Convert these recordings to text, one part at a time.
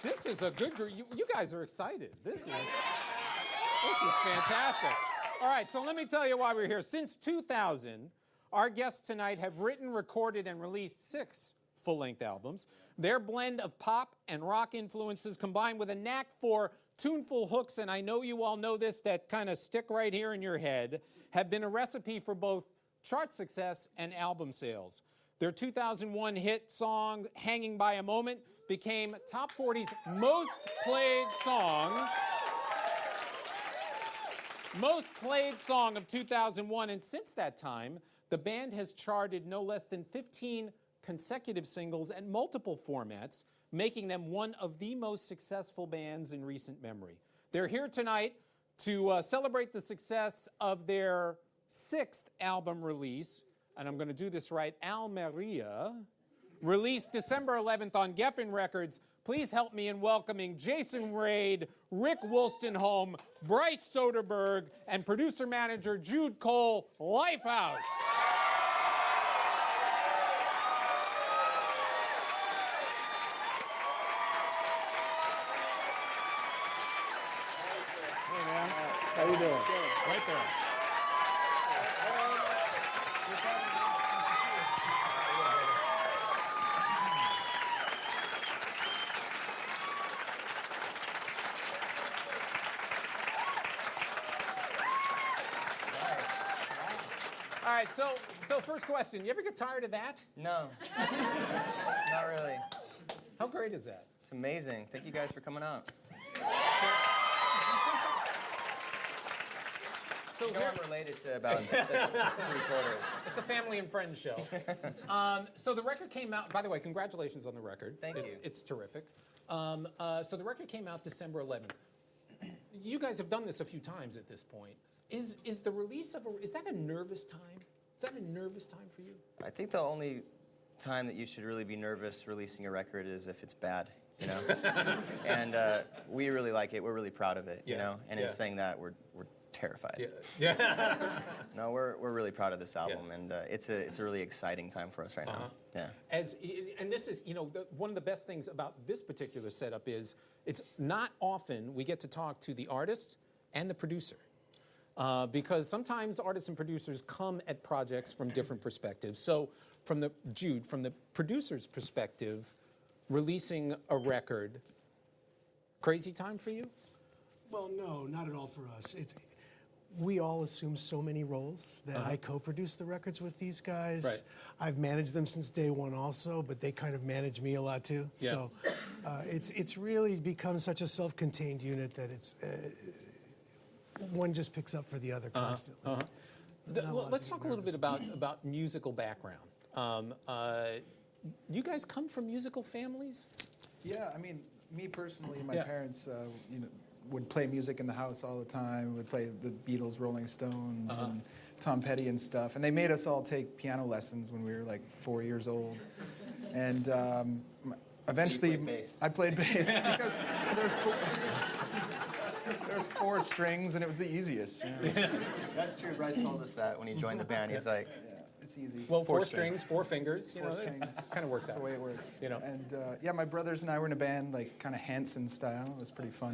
This is a good group. You guys are excited. This is fantastic. All right, so let me tell you why we're here. Since 2000, our guests tonight have written, recorded, and released 6 full-length albums. Their blend of pop and rock influences combined with a knack for tuneful hooks, and I know you all know this, that kind of stick right here in your head, have been a recipe for both chart success and album sales. Their 2001 hit song, Hanging by a Moment, became Top 40's most played song of 2001, and since that time, the band has charted no less than 15 consecutive singles and multiple formats, making them one of the most successful bands in recent memory. They're here tonight to celebrate the success of their 6th album release, and I'm going to do this right, Almeria, released December 11th on Geffen Records. Please help me in welcoming Jason Wade, Rick Wolstenholme, Bryce Soderberg, and producer-manager Jude Cole, Lifehouse. Hey, man. How you doing? Right there. All right, so first question. You ever get tired of that? No, not really. How great is that? It's amazing. Thank you guys for coming out. So You know I'm related to about 3/4. It's a family and friends show. So the record came out, by the way, congratulations on the record. Thank you. It's terrific. So the record came out December 11th. You guys have done this a few times at this point. Is the release of is that a nervous time? Is that a nervous time for you? I think the only time that you should really be nervous releasing a record is if it's bad, you know? And we really like it. We're really proud of it, you know? And in saying that, we're terrified. Yeah. No, we're really proud of this album, and it's a really exciting time for us right now. Yeah. And this is, one of the best things about this particular setup is it's not often we get to talk to the artist and the producer. Because sometimes artists and producers come at projects from different perspectives. So from the producer's perspective, releasing a record, crazy time for you? Well, no, not at all for us. We all assume so many roles that I co-produce the records with these guys. Right. I've managed them since day one also, but they kind of manage me a lot too. Yeah. So it's really become such a self-contained unit that it's one just picks up for the other constantly. Well, let's talk a little bit about musical background. You guys come from musical families? Yeah, I mean, me personally, my parents, would play music in the house all the time. Would play the Beatles, Rolling Stones, and Tom Petty and stuff. And they made us all take piano lessons when we were like 4 years old. And eventually, I played bass because there's 4 strings and it was the easiest. You know? That's true. Bryce told us that when he joined the band. He's like, it's easy. Well, 4 strings, 4 fingers. 4 strings. Kind of works out. That's the way it works. And my brothers and I were in a band, like kind of Hanson style. It was pretty fun.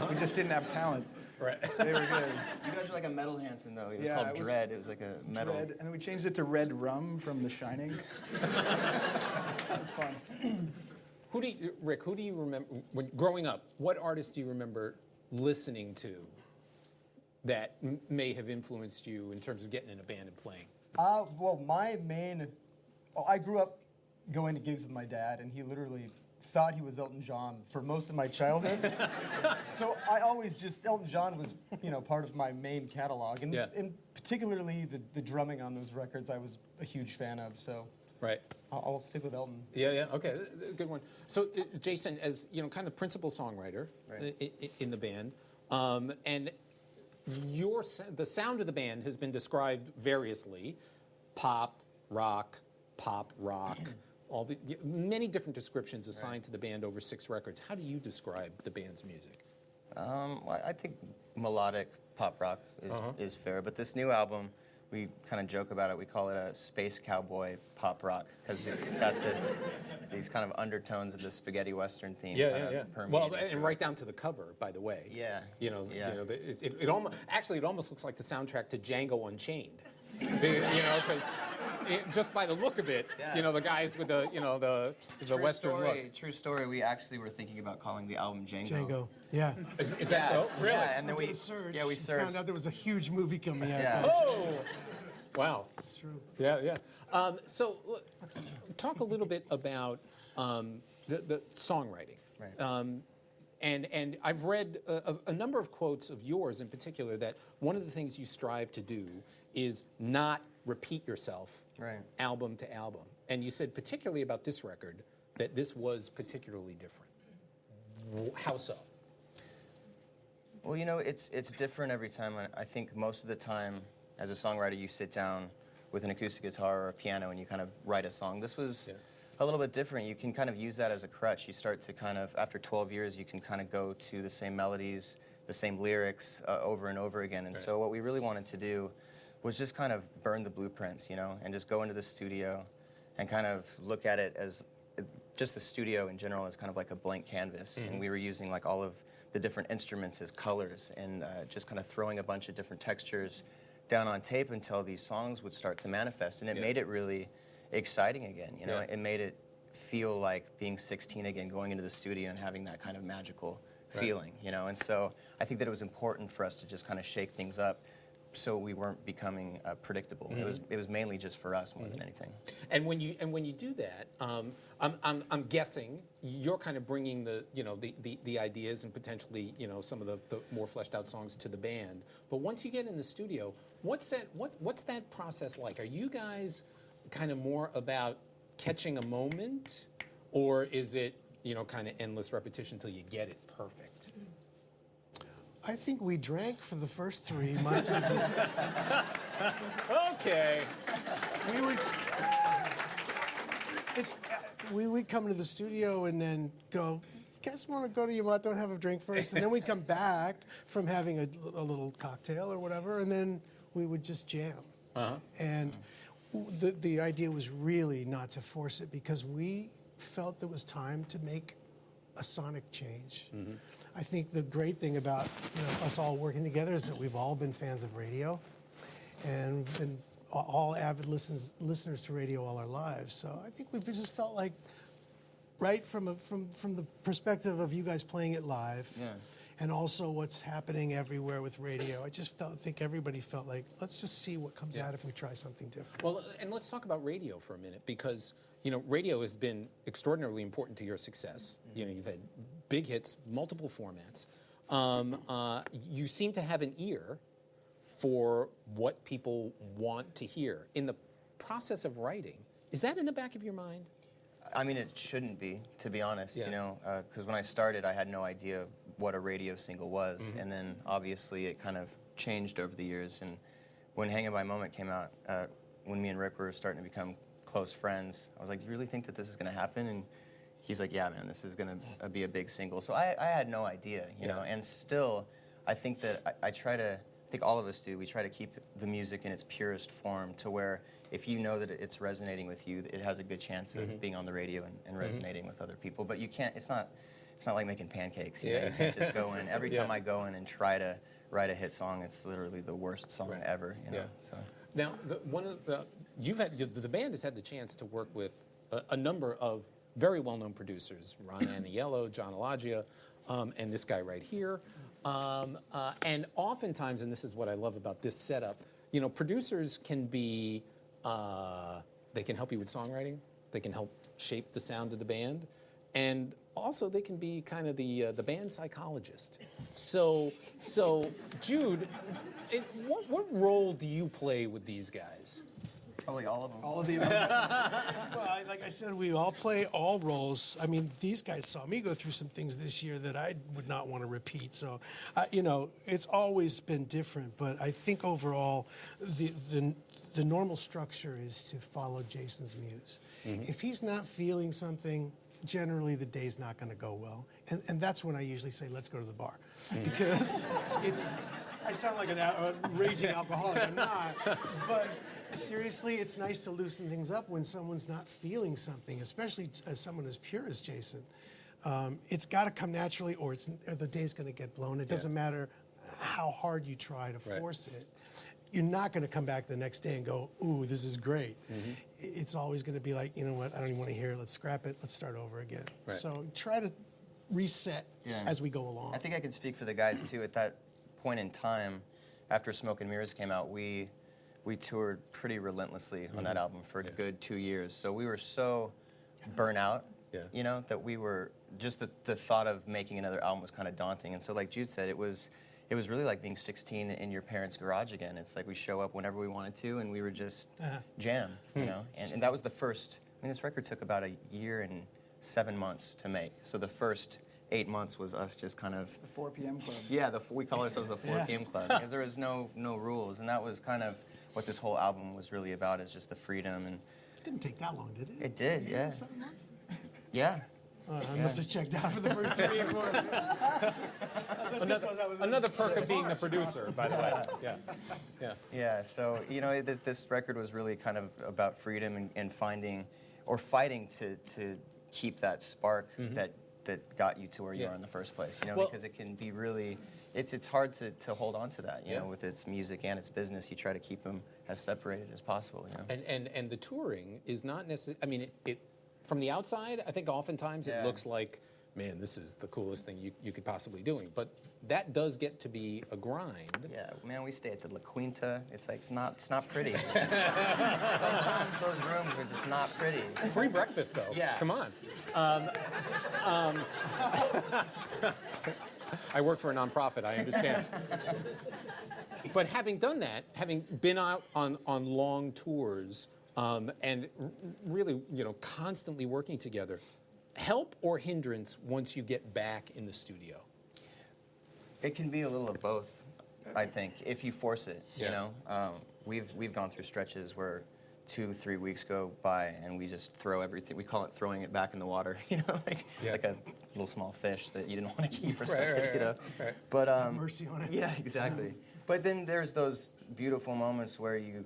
We just didn't have talent. Right. They were good. you guys were like a metal Hanson, though. It was called Dread. It was like a metal. Dread, and then we changed it to Red Rum from The Shining. It was fun. Rick, who do you remember, when growing up, what artists do you remember listening to that may have influenced you in terms of getting in a band and playing? Well, I grew up going to gigs with my dad, and he literally thought he was Elton John for most of my childhood. So I always Elton John was, part of my main catalog, and particularly the drumming on those records I was a huge fan of, so. Right. I'll stick with Elton. Yeah, okay, good one. So, Jason, as kind of principal songwriter in the band, and the sound of the band has been described variously: pop, rock, many different descriptions assigned to the band over 6 records. How do you describe the band's music? Well, I think melodic pop rock is fair, but this new album, we kind of joke about it. We call it a space cowboy pop rock because it's got these kind of undertones of the spaghetti western theme. kind of permeating Well, through and it. right down to the cover, by the way. Yeah. You know, Yeah. it almost actually it almost looks like the soundtrack to Django Unchained. You know, because just by the look of it, Yeah. you know, the guys with the western look. True story. We actually were thinking about calling the album Django. Django. Yeah. Is that so? Really? Yeah, and then Did we a search, we and searched. found out there was a huge movie coming out. Yeah. Oh, wow. It's true. Yeah, yeah. So, look, talk a little bit about the songwriting. Right. And I've read a number of quotes of yours in particular that one of the things you strive to do is not repeat yourself Right. album to album. And you said particularly about this record that this was particularly different. How so? Well, you know, it's different every time. I think most of the time, as a songwriter, you sit down with an acoustic guitar or a piano and you kind of write a song. This was a little bit different. You can kind of use that as a crutch. You start to kind of, after 12 years, you can kind of go to the same melodies, the same lyrics over and over again. And so what we really wanted to do was just kind of burn the blueprints, you know, and just go into the studio and kind of look at it as just the studio in general as kind of like a blank canvas. And we were using like all of the different instruments as colors and just kind of throwing a bunch of different textures down on tape until these songs would start to manifest. And it made it really exciting again, you know. It made it feel like being 16 again, going into the studio and having that kind of magical feeling, you know. And so I think that it was important for us to just kind of shake things up so we weren't becoming predictable. It was mainly just for us more than anything. And when you do that, I'm guessing you're kind of bringing the ideas and potentially some of the more fleshed out songs to the band. But once you get in the studio, what's that process like? Are you guys kind of more about catching a moment, or is it kind of endless repetition till you get it perfect? I think we drank for the first 3 months of the Okay. we would come to the studio and then go, you guys want to go to Yamato and have a drink first? And then we'd come back from having a little cocktail or whatever, and then we would just jam. And the idea was really not to force it because we felt there was time to make a sonic change. I think the great thing about us all working together is that we've all been fans of radio and been all avid listeners to radio all our lives. So I think we've just felt like, right from the perspective of you guys playing it live, and also what's happening everywhere with radio, I think everybody felt like, let's just see what comes out if we try something different. Well, and let's talk about radio for a minute because radio has been extraordinarily important to your success. You've had big hits, multiple formats. You seem to have an ear for what people want to hear. In the process of writing, is that in the back of your mind? I mean, it shouldn't be, to be honest, because when I started, I had no idea what a radio single was, and then obviously it kind of changed over the years. And when Hangin' by Moment came out, when me and Rick were starting to become close friends, I was like, do you really think that this is going to happen? And he's like, yeah, man, this is going to be a big single. So I had no idea, you know, and still, I think that I think all of us do, we try to keep the music in its purest form to where if you know that it's resonating with you, it has a good chance of being on the radio and resonating with other people. But you can't, it's not like making pancakes, you know, you can't just go in. Every time I go in and try to write a hit song, it's literally the worst song ever, you know. So. Now, the band has had the chance to work with a number of very well-known producers, Ron Aniello, John Alagia, and this guy right here. And oftentimes, and this is what I love about this setup, producers can be, they can help you with songwriting, they can help shape the sound of the band, and also they can be kind of the band psychologist. So Jude, what role do you play with these guys? Probably all of them. All of the Well, like I said, we all play all roles. I mean, these guys saw me go through some things this year that I would not want to repeat. So, it's always been different. But I think overall, the normal structure is to follow Jason's muse. If he's not feeling something, generally the day's not going to go well. And that's when I usually say, let's go to the bar. Because I sound like a raging alcoholic. I'm not. But seriously, it's nice to loosen things up when someone's not feeling something, especially as someone as pure as Jason. It's got to come naturally, or the day's going to get blown. It doesn't matter how hard you try to force it. You're not going to come back the next day and go, ooh, this is great. It's always going to be like, you know what, I don't even want to hear it. Let's scrap it. Let's start over again. Right. So try to reset as we go along. I think I can speak for the guys too. At that point in time, after Smoke and Mirrors came out, we toured pretty relentlessly on that album for a good 2 years. So we were so burnt out, you know, that we were just the thought of making another album was kind of daunting. And so, like Jude said, it was really like being 16 in your parents' garage again. It's like we show up whenever we wanted to, and we were just jam, you know. And that was the first. I mean, this record took about a year and 7 months to make. So the first 8 months was us just kind of The 4 p.m. club. yeah. We call ourselves the 4 p.m. club because there was no rules, and that was kind of what this whole album was really about. Is just the freedom, and It didn't take that long, did it? it did, yeah, 7 months? yeah. I must have checked out for the first 3 or 4. Another perk of being the producer, by the way. Yeah, so, you know, this record was really kind of about freedom and finding or fighting to keep that spark that got you to where you are in the first place, you know, Well- because it can be really, it's hard to hold on to that, you know, with its music and its business. You try to keep them as separated as possible, you know. And the touring is not necessarily, I mean, it from the outside, I think oftentimes it looks like, man, this is the coolest thing you could possibly doing. But that does get to be a grind. Yeah, man, we stay at the La Quinta. It's like, it's not pretty. Sometimes those rooms are just not pretty. Free breakfast, though. Yeah. Come on. I work for a nonprofit, I understand. But having done that, having been out on long tours, and really, you know, constantly working together, help or hindrance once you get back in the studio? It can be a little of both, I think, if you force it. Yeah. You know, we've gone through stretches where 2-3 weeks go by and we just throw everything. We call it throwing it back in the water. You know, like a little small fish that you didn't want to keep or something. You know, but Mercy on it. yeah, exactly. But then there's those beautiful moments where you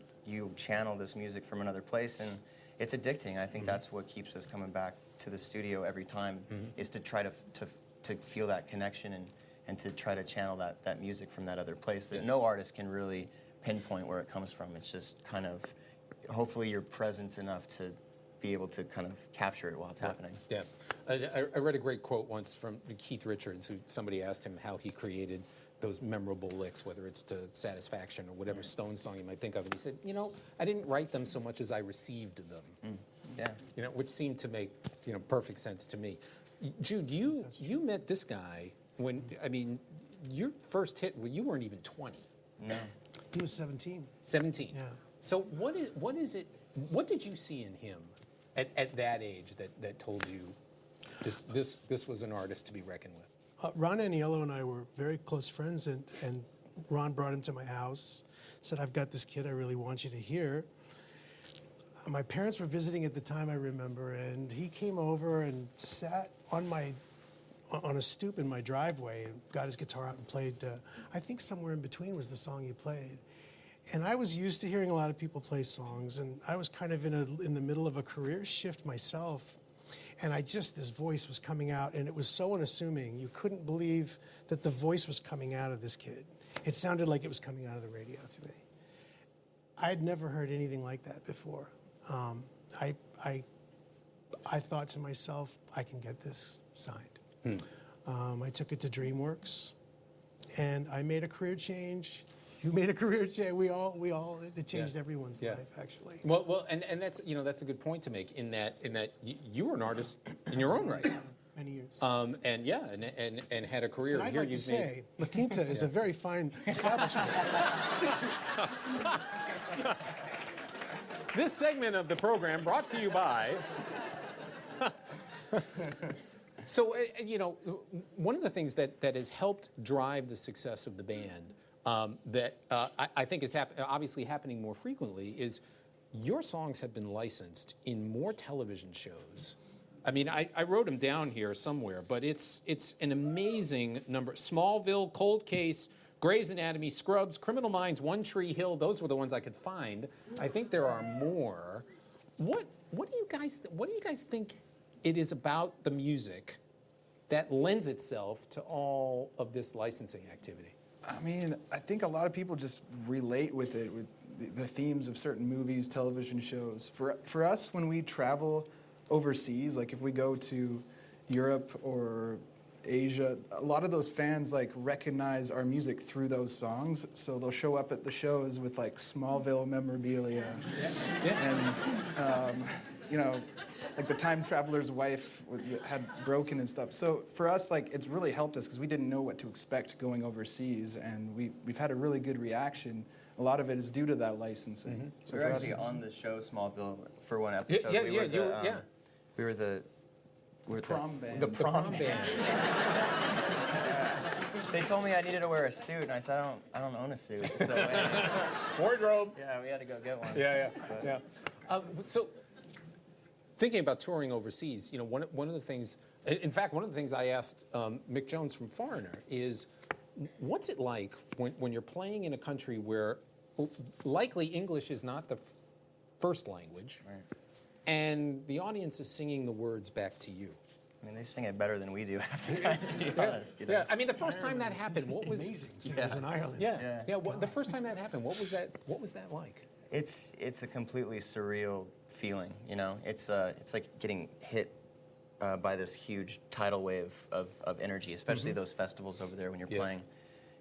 channel this music from another place, and it's addicting. I think that's what keeps us coming back to the studio every time, is to try to feel that connection and to try to channel that music from that other place that no artist can really pinpoint where it comes from. It's just kind of, hopefully you're present enough to be able to kind of capture it while it's happening. Yeah. I read a great quote once from Keith Richards, who somebody asked him how he created those memorable licks, whether it's to Satisfaction or whatever Stone song you might think of. And he said, you know, I didn't write them so much as I received them. Yeah. You know, which seemed to make, you know, perfect sense to me. Jude, you met this guy when, I mean, your first hit, well, you weren't even 20. No. He was 17. 17. Yeah. So what did you see in him at that age that told you this was an artist to be reckoned with? Ron Aniello and I were very close friends, and Ron brought him to my house, said, I've got this kid I really want you to hear. My parents were visiting at the time, I remember, and he came over and sat on a stoop in my driveway and got his guitar out and played, I think Somewhere in Between was the song he played. And I was used to hearing a lot of people play songs, and I was kind of in the middle of a career shift myself. And this voice was coming out, and it was so unassuming. You couldn't believe that the voice was coming out of this kid. It sounded like it was coming out of the radio to me. I had never heard anything like that before. I thought to myself, I can get this signed. I took it to DreamWorks, and I made a career change. You made a career change. It changed everyone's life, actually. Well, and that's, you know, that's a good point to make in that you were an artist in your own right. Many years. And had a career. And I'd Here like to you've made- say, La Quinta is a very fine establishment. This segment of the program brought to you by. So, you know, one of the things that has helped drive the success of the band that I think is obviously happening more frequently is your songs have been licensed in more television shows. I mean, I wrote them down here somewhere, but it's an amazing number. Smallville, Cold Case, Grey's Anatomy, Scrubs, Criminal Minds, One Tree Hill. Those were the ones I could find. I think there are more. What do you guys think it is about the music that lends itself to all of this licensing activity? I mean, I think a lot of people just relate with it, with the themes of certain movies, television shows. For us, when we travel overseas, like if we go to Europe or Asia, a lot of those fans like recognize our music through those songs, so they'll show up at the shows with like Smallville memorabilia, and you know, like the time traveler's wife had broken and stuff. So for us, like it's really helped us because we didn't know what to expect going overseas, and we've had a really good reaction. A lot of it is due to that licensing. So We were for us, actually it's on the show Smallville for one episode. yeah, we yeah, were the, yeah. We were the prom band. The prom band. They told me I needed to wear a suit, and I said I don't own a suit. So Wardrobe. yeah, we had to go get one. Yeah. So, thinking about touring overseas, you know, one of the things, in fact, one of the things I asked Mick Jones from Foreigner is, what's it like when you're playing in a country where likely English is not the first language, Right. and the audience is singing the words back to you? I mean, they sing it better than we do half the time, to be honest. You know? Yeah, I mean, the first time that happened, what was Amazing singers in Ireland. Yeah. The first time that happened, what was that like? It's a completely surreal feeling, you know. It's like getting hit by this huge tidal wave of energy, especially those festivals over there when you're playing.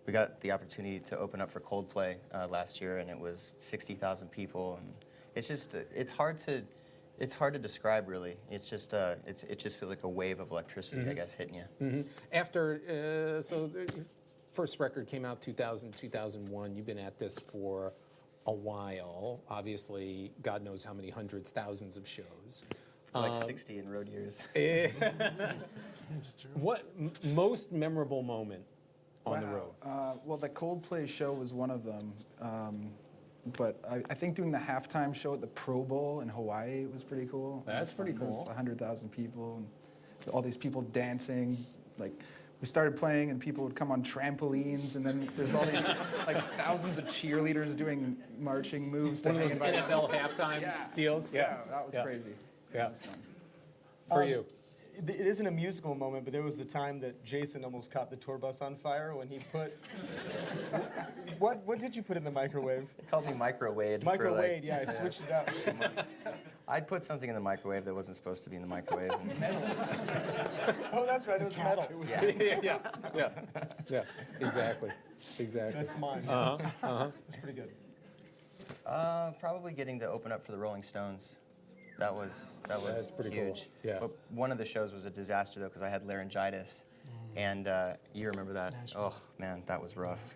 We got the opportunity to open up for Coldplay last year, and it was 60,000 people, and it's just it's hard to describe really. It's just it just feels like a wave of electricity, I guess, hitting you. After, so the first record came out 2000, 2001. You've been at this for a while. Obviously, God knows how many hundreds, thousands of shows. Like 60 in road years. What most memorable moment on the road? Well, the Coldplay show was one of them. But I think doing the halftime show at the Pro Bowl in Hawaii was pretty cool. That's pretty There was cool. 100,000 people, and all these people dancing. Like, we started playing, and people would come on trampolines, and then there's all these like thousands of cheerleaders doing marching moves. One of those hang by- NFL halftime deals? Yeah, that was Yeah. crazy. Yeah. That was fun. For you? It isn't a musical moment, but there was the time that Jason almost caught the tour bus on fire when he put. What did you put in the microwave? They called me microwave. Microwave, yeah, I switched it up. I'd put something in the microwave that wasn't supposed to be in the microwave. Oh, that's right, it was metal. Yeah, exactly. That's mine. It's pretty good. Probably getting to open up for the Rolling Stones. That was That's pretty cool. huge. Yeah. But one of the shows was a disaster though because I had laryngitis, and you remember that? Nashville. Oh man, that was rough.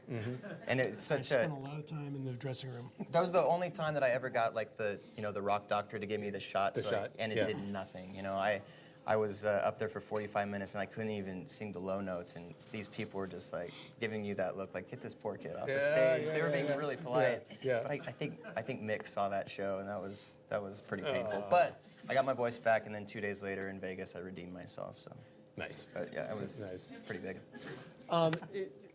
And it's I such spent a. a lot of time in the dressing room. That was the only time that I ever got like the rock doctor to give me the shot. And it yeah. did nothing. You know, I was up there for 45 minutes and I couldn't even sing the low notes, and these people were just like giving you that look like, get this poor kid off the stage. They were being really polite. Yeah. But I think Mick saw that show, and that was pretty painful. But I got my voice back, and then 2 days later in Vegas I redeemed myself. So Nice. but yeah, it was Nice. pretty big.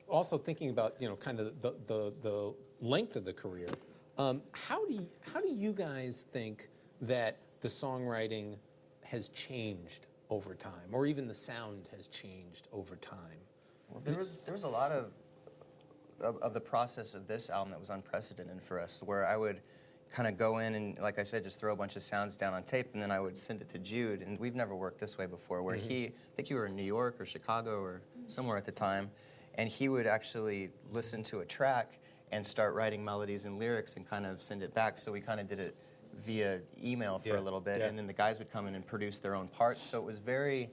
Also thinking about kind of the length of the career, how do you guys think that the songwriting has changed over time, or even the sound has changed over time? Well, there was a lot of the process of this album that was unprecedented for us, where I would kind of go in and, like I said, just throw a bunch of sounds down on tape, and then I would send it to Jude. And we've never worked this way before, where I think you were in New York or Chicago or somewhere at the time, and he would actually listen to a track and start writing melodies and lyrics and kind of send it back. So we kind of did it via email for a little bit, and then the guys would come in and produce their own parts. So it was very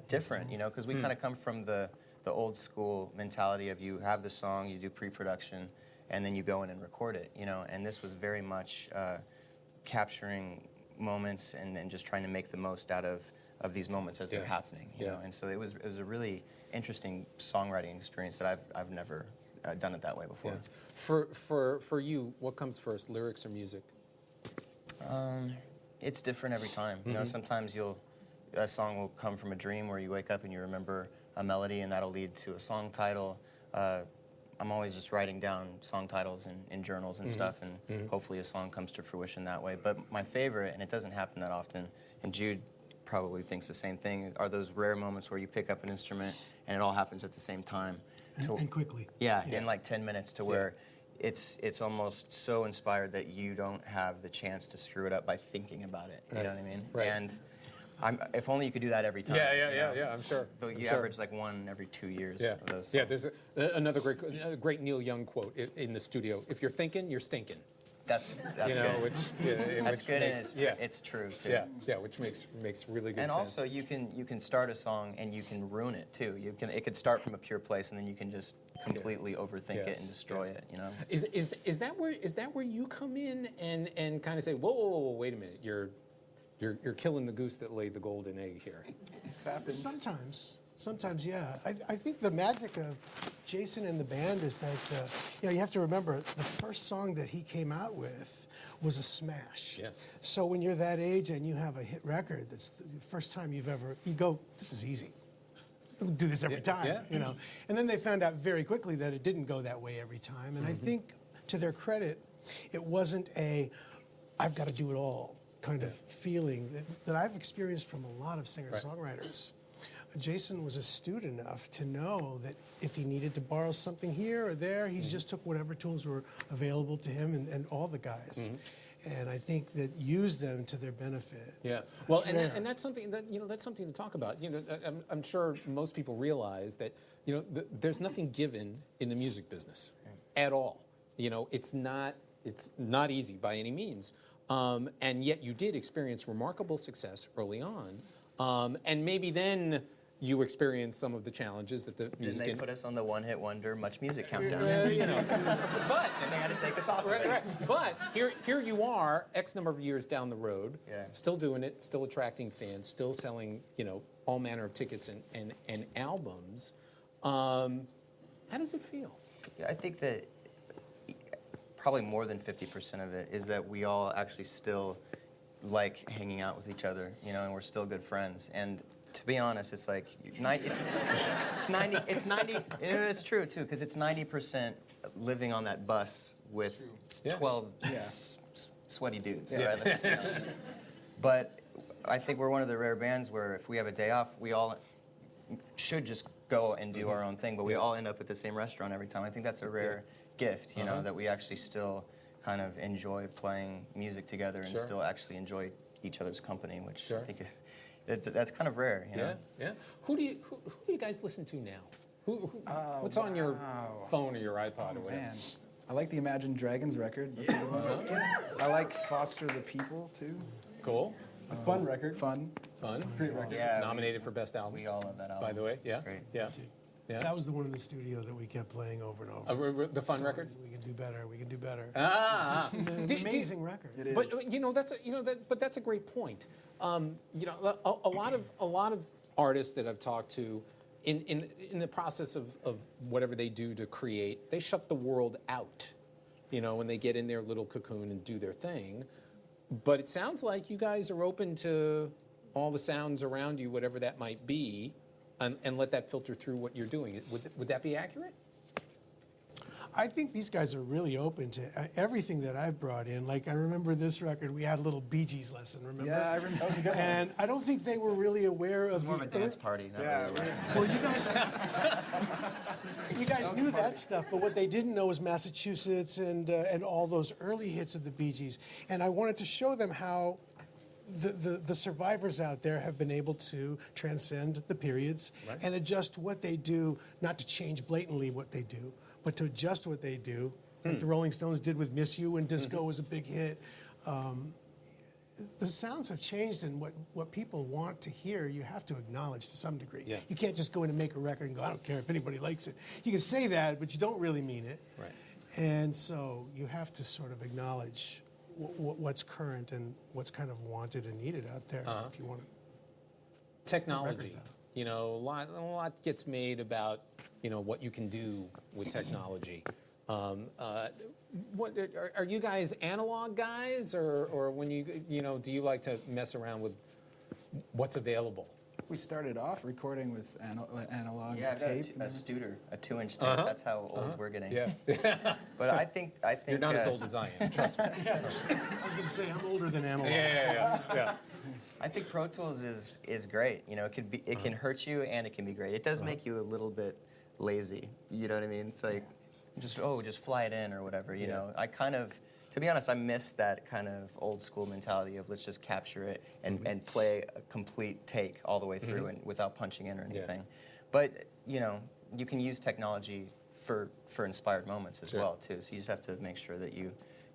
different, because we kind of come from the old school mentality of you have the song, you do pre-production, and then you go in and record it, and this was very much capturing moments and just trying to make the most out of these moments as they're happening, you know. And so it was a really interesting songwriting experience that I've never done it that way before. For you, what comes first, lyrics or music? It's different every time. Sometimes a song will come from a dream where you wake up and you remember a melody, and that'll lead to a song title. I'm always just writing down song titles in journals and stuff, and hopefully a song comes to fruition that way. But my favorite, and it doesn't happen that often, and Jude probably thinks the same thing, are those rare moments where you pick up an instrument and it all happens at the same time. And quickly. Yeah, in like 10 minutes to where it's almost so inspired that you don't have the chance to screw it up by thinking about it. You know what I mean? Right. And if only you could do that every time. Yeah, I'm sure. But you average like one every 2 years. Yeah, Of those yeah. songs. There's another great Neil Young quote in the studio. If you're thinking, you're stinking. That's You know, good. which, yeah, That's which good, makes, and it's true too. yeah, which makes really good And sense. also, you can start a song and you can ruin it too. It could start from a pure place, and then you can just completely overthink Yeah. it and destroy it. You know. Is that where you come in and kind of say, whoa, wait a minute, you're killing the goose that laid the golden egg here. It's happened. Sometimes, yeah. I think the magic of Jason and the band is that, you have to remember, the first song that he came out with was a smash. Yeah. So when you're that age and you have a hit record, that's the first time you go, this is easy. We'll do this every time, yeah. And then they found out very quickly that it didn't go that way every time. And I think, to their credit, it wasn't I've got to do it all kind of feeling that I've experienced from a lot of singer-songwriters. Jason was astute enough to know that if he needed to borrow something here or there, he just took whatever tools were available to him and all the guys. And I think that used them to their benefit. Yeah. That's Well, rare. and that's something that's something to talk about. I'm sure most people realize that there's nothing given in the music business at all. It's not easy by any means. And yet you did experience remarkable success early on, and maybe then you experienced some of the challenges that the music. Didn't they put us on the one-hit wonder Much Music countdown? But And they had to take us off of it. right. But here you are, X number of years down the road, still doing it, still attracting fans, still selling all manner of tickets and albums. How does it feel? Yeah, I think that probably more than 50% of it is that we all actually still like hanging out with each other, and we're still good friends. And to be honest, it's like it's true too, because it's 90% living on that bus with 12 sweaty dudes. Right? Let's be honest. But I think we're one of the rare bands where if we have a day off, we all should just go and do our own thing, but we all end up at the same restaurant every time. I think that's a rare gift, that we actually still kind of enjoy playing music together and still actually enjoy each other's company, which I think that's kind of rare, Yeah. Who do you guys listen to now? What's on your phone or your iPod or whatever? Man, I like the Imagine Dragons record. That's a good one. I like Foster the People too. Cool. A fun record. Fun. Great record. Yeah, Nominated for best album. we all love that album. By the way, It's great. yeah. That was the one in the studio that we kept playing over and over. The fun record. We can do better. We can do better. Ah. It's an amazing record. It is. But that's a great point. A lot of artists that I've talked to, in the process of whatever they do to create, they shut the world out. When they get in their little cocoon and do their thing. But it sounds like you guys are open to all the sounds around you, whatever that might be, and let that filter through what you're doing. Would that be accurate? I think these guys are really open to everything that I've brought in. Like, I remember this record, we had a little Bee Gees lesson, remember? Yeah, I remember. That was a good one. And I don't think they were really aware of More of a dance party. Not Yeah, really a lesson. Well, you guys knew that stuff, but what they didn't know was Massachusetts and all those early hits of the Bee Gees. And I wanted to show them how the survivors out there have been able to transcend the periods and adjust what they do, not to change blatantly what they do, but to adjust what they do, like the Rolling Stones did with Miss You, and disco was a big hit. The sounds have changed, and what people want to hear, you have to acknowledge to some degree. Yeah. You can't just go in and make a record and go, I don't care if anybody likes it. You can say that, but you don't really mean it. Right. And so you have to sort of acknowledge what's current and what's kind of wanted and needed out there if you want to. Technology. records out. A lot gets made about what you can do with technology. What are you guys analog guys, or when do you like to mess around with what's available? We started off recording with analog Yeah, to I've got tape. a Studer, a 2-inch tape. That's how old we're getting. Yeah. But I think You're not as old as I am, trust me. I was going to say, I'm older than analog. Yeah. I think Pro Tools is great. You know, it can hurt you and it can be great. It does make you a little bit lazy. You know what I mean? It's like just fly it in or whatever. You know, I kind of, to be honest, I miss that kind of old school mentality of let's just capture it and play a complete take all the way through and without punching in or anything. But you know, you can use technology for inspired moments as well too. So you just have to make sure that you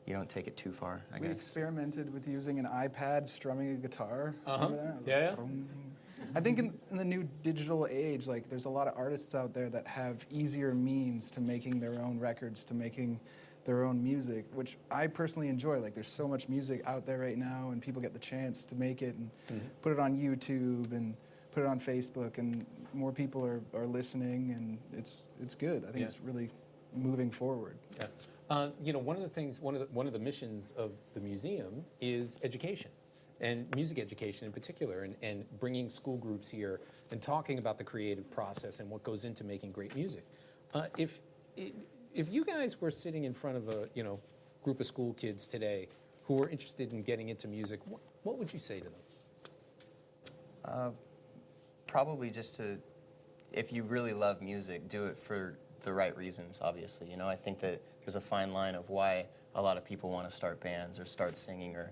don't take it too far, I We guess. experimented with using an iPad strumming a guitar. Remember that? It was Yeah. like, boom. I think in the new digital age, like there's a lot of artists out there that have easier means to making their own records, to making their own music, which I personally enjoy. Like there's so much music out there right now, and people get the chance to make it and put it on YouTube and put it on Facebook, and more people are listening, and it's good. I think it's really moving forward. Yeah. You know, one of the things, one of the missions of the museum is education, and music education in particular, and bringing school groups here and talking about the creative process and what goes into making great music. If you guys were sitting in front of a group of school kids today who were interested in getting into music, what would you say to them? Probably just to, if you really love music, do it for the right reasons, obviously. You know, I think that there's a fine line of why a lot of people want to start bands or start singing, or,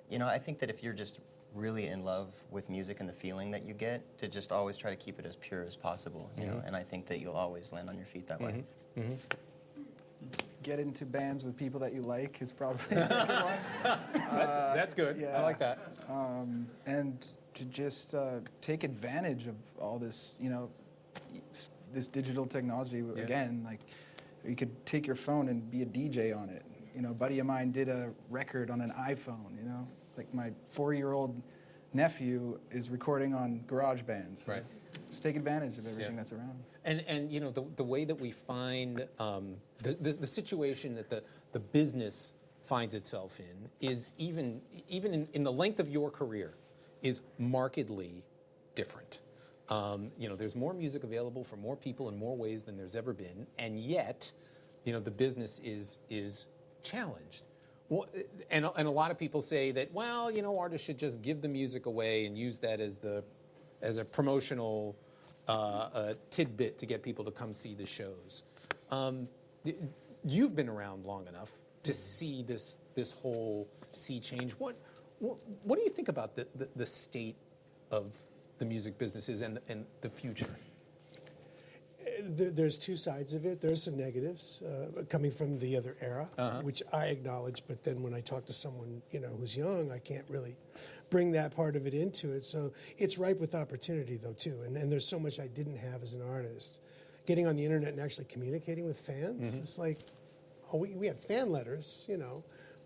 you know, I think that if you're just really in love with music and the feeling that you get, to just always try to keep it as pure as possible, you know, and I think that you'll always land on your feet that way. Get into bands with people that you like is probably a good one. That's good. I yeah. like that. And to just take advantage of all this, you know, this digital technology. Again, like you could take your phone and be a DJ on it. You know, a buddy of mine did a record on an iPhone. You know, like my 4-year-old nephew is recording on GarageBand. So Right. just take advantage of everything that's around. And you know, the way that we find the situation that the business finds itself in is even in the length of your career is markedly different. You know, there's more music available for more people in more ways than there's ever been, and yet, you know, the business is challenged. Well, and a lot of people say that, well, you know, artists should just give the music away and use that as a promotional tidbit to get people to come see the shows. You've been around long enough to see this whole sea change. What do you think about the state of the music businesses and the future? There's two sides of it. There's some negatives coming from the other era, which I acknowledge. But then when I talk to someone who's young, I can't really bring that part of it into it. So it's ripe with opportunity, though, too. And there's so much I didn't have as an artist. Getting on the internet and actually communicating with fans, it's like, we had fan letters,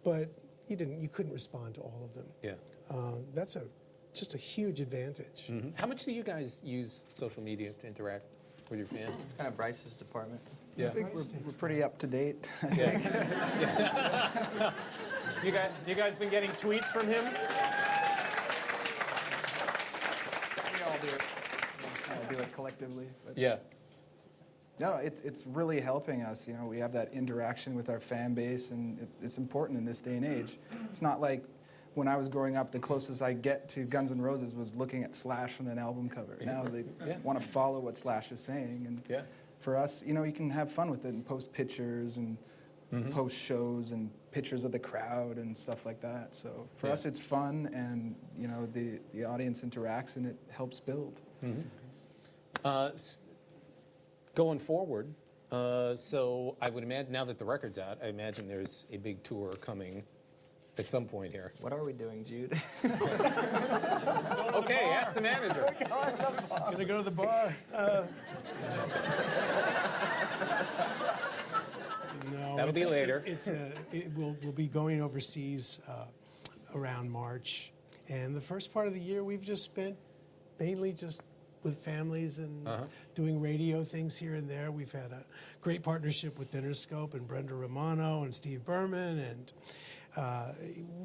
but you couldn't respond to all of them. Yeah. That's just a huge advantage. How much do you guys use social media to interact with your fans? It's kind of Bryce's department. Yeah. I think we're pretty up to date. You guys been getting tweets from him? We all do it. We all do it collectively. But Yeah. no, it's really helping us. We have that interaction with our fan base, and it's important in this day and age. It's not like when I was growing up, the closest I get to Guns N' Roses was looking at Slash on an album cover. Now they want to follow what Slash is saying. And for us, you can have fun with it and post pictures and post shows and pictures of the crowd and stuff like that. So for us, it's fun, and the audience interacts, and it helps build. Going forward, so I would imagine now that the record's out, I imagine there's a big tour coming at some point here. What are we doing, Jude? Okay, ask the manager. Gonna go to the bar. No, That'll be later. We'll be going overseas around March, and the first part of the year we've just spent mainly just with families and doing radio things here and there. We've had a great partnership with Interscope and Brenda Romano and Steve Berman, and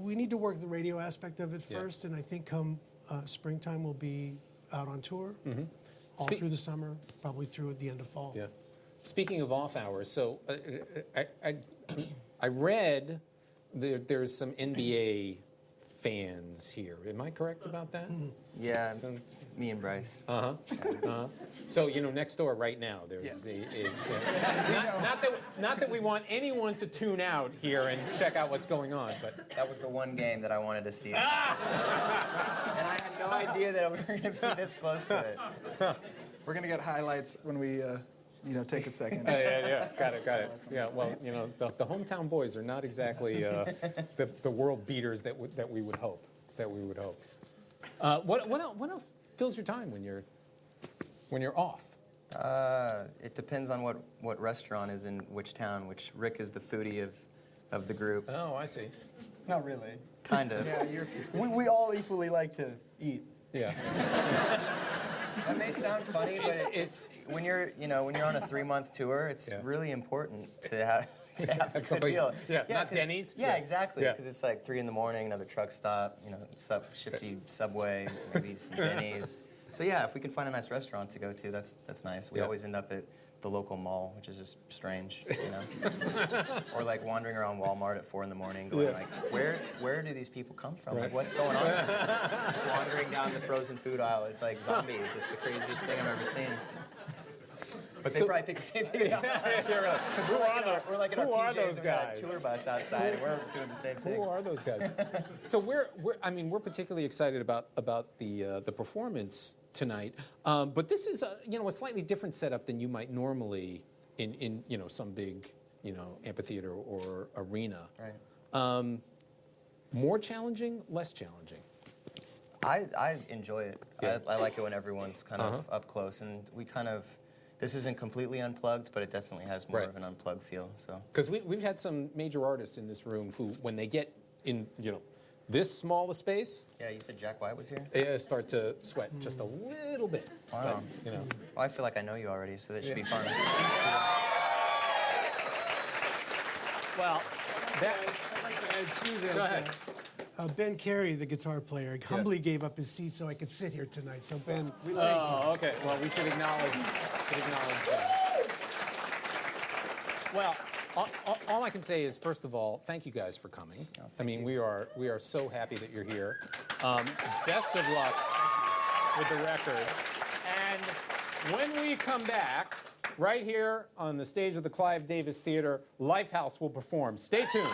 we need to work the radio aspect of it first, and I think come springtime we'll be out on tour all Speak- through the summer, probably through at the end of fall. Yeah. Speaking of off hours, so I read there's some NBA fans here. Am I correct about that? Yeah, me and Bryce. So, next door right now, there's not that we want anyone to tune out here and check out what's going on, but That was the one game that I wanted to see. And I had no idea that we were going to be this close to it. We're gonna get highlights when we, take a second. yeah, got it. Yeah, well, the hometown boys are not exactly the world beaters that we would hope. What else fills your time when you're off? It depends on what restaurant is in which town, which Rick is the foodie of the group. Oh, I see. Not really. Kind of. Yeah, you're. We all equally like to eat. Yeah. That may sound funny, but it's when you're on a 3-month tour, it's Yeah. really important to have a good Someplace- deal. yeah, not 'cause- Denny's? Yeah, exactly. Yeah. Because it's like 3 in the morning, another truck stop, shifty Subway, maybe some Denny's. So yeah, if we can find a nice restaurant to go to, that's nice. We Yeah. always end up at the local mall, which is just strange, Or like wandering around Walmart at 4 in the morning, going like, where do these people come from? Like, what's going on? Just wandering down the frozen food aisle. It's like zombies. It's the craziest thing I've ever seen. But they probably think the same thing. We're like in who our are PJs those and we got guys? a tour bus outside, and we're doing the same thing. Who are those guys? So we're particularly excited about the performance tonight, but this is a slightly different setup than you might normally in some big amphitheater or arena. Right. More challenging, less challenging. I enjoy it. Yeah. I like it when everyone's kind of up close, and this isn't completely unplugged, but it definitely has more Right. of an unplugged feel. So. Because we've had some major artists in this room who, when they get in this small a space, Yeah, you said Jack White was here? they start to sweat just a little bit. Wow. But, Well, I feel like I know you already, so that should be fun. well, that. I'd like to add too that Go ahead. Ben Carey, the guitar player, humbly gave up his seat so I could sit here tonight. So Ben, we thank you. Oh, okay. Well, we should acknowledge that. Well, all I can say is, first of all, thank you guys for coming. I mean, we are so happy that you're here. Best of luck with the record. And when we come back, right here on the stage of the Clive Davis Theater, Lifehouse will perform. Stay tuned.